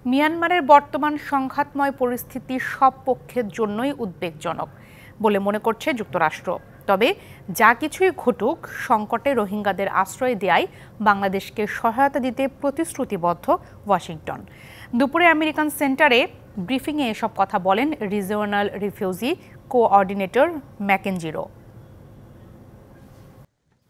মিয়ানমারের বর্তমান সংঘাতময় পরিস্থিতি সব পক্ষের জন্যই উদ্বেগজনক বলে মনে করছে যুক্তরাষ্ট্র। তবে যা কিছুই ঘটুক, সংকটে রোহিঙ্গাদের আশ্রয় দেয়ায় বাংলাদেশকে সহায়তা দিতে প্রতিশ্রুতিবদ্ধ ওয়াশিংটন। দুপুরে আমেরিকান সেন্টারে ব্রিফিংয়ে এসব কথা বলেন regional refugee coordinator Mackenzie Rowe.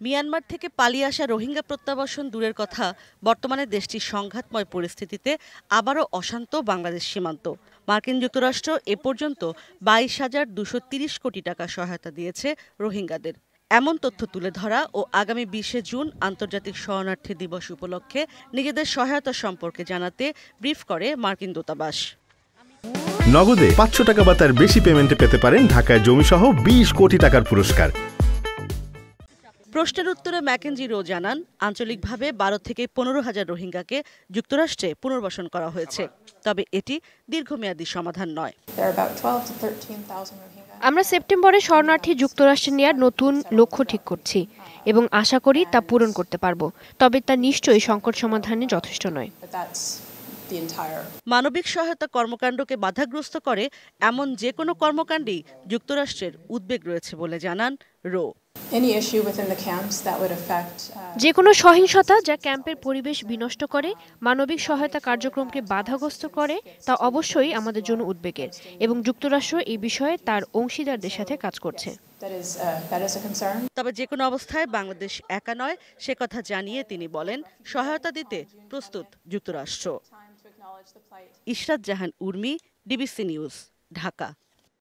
Myanmar থেকে পালিয়ে আসা রোহিঙ্গা প্রত্যাবাসন দূরের কথা, বর্তমানে দেশটির সংঘাতময় পরিস্থিতিতে আবারও অশান্ত বাংলাদেশ সীমান্ত। মার্কিন যুক্তরাষ্ট্র এ পর্যন্ত 22,230 কোটি টাকা সহায়তা দিয়েছে রোহিঙ্গাদের। এমন তথ্য তুলে ধরা ও আগামী 20শে জুন আন্তর্জাতিক শরণার্থী দিবস উপলক্ষে নিজেদের সহায়তা সম্পর্কে জানাতে ব্রিফ করে মার্কিন দূতাবাস। নগদে 500 টাকা বা তার বেশি পেমেন্টে পেতে পারেন ঢাকায় জমিসহ 20 কোটি টাকার পুরস্কার। প্রশ্নের উত্তরে ম্যাকেঞ্জি রো জানান, আঞ্চলিকভাবে 12 থেকে 15,000 রোহিঙ্গাকে যুক্তরাষ্ট্রে পুনর্বাসন করা হয়েছে। তবে এটি দীর্ঘমেয়াদী সমাধান নয়। আমরা সেপ্টেম্বরে শরণার্থী যুক্তরাষ্ট্রে নেওয়ার নতুন লক্ষ্য ঠিক করছি এবং আশা করি তা পূরণ করতে পারব। তবে তা নিশ্চয়ই সংকট সমাধানে যথেষ্ট নয়। মানবিক সহায়তা কর্মকাণ্ডকে বাধাগ্রস্ত করে এমন যে কোনো কর্মকাণ্ডেই যুক্তরাষ্ট্রের উদ্বেগ রয়েছে বলে জানান রো। যে কোনো সহিংসতা যা ক্যাম্পের পরিবেশ বিনষ্ট করে, মানবিক সহায়তা কার্যক্রমকে বাধাগ্রস্ত করে, তা অবশ্যই আমাদের জন্য উদ্বেগের এবং যুক্তরাষ্ট্র এই বিষয়ে তার অংশীদারদের সাথে কাজ করছে। তবে যে কোনো অবস্থায় বাংলাদেশ একা নয়, সে কথা জানিয়ে তিনি বলেন, সহায়তা দিতে প্রস্তুত যুক্তরাষ্ট্র। ইশরাত জাহান উর্মি, ডিবিসি নিউজ, ঢাকা।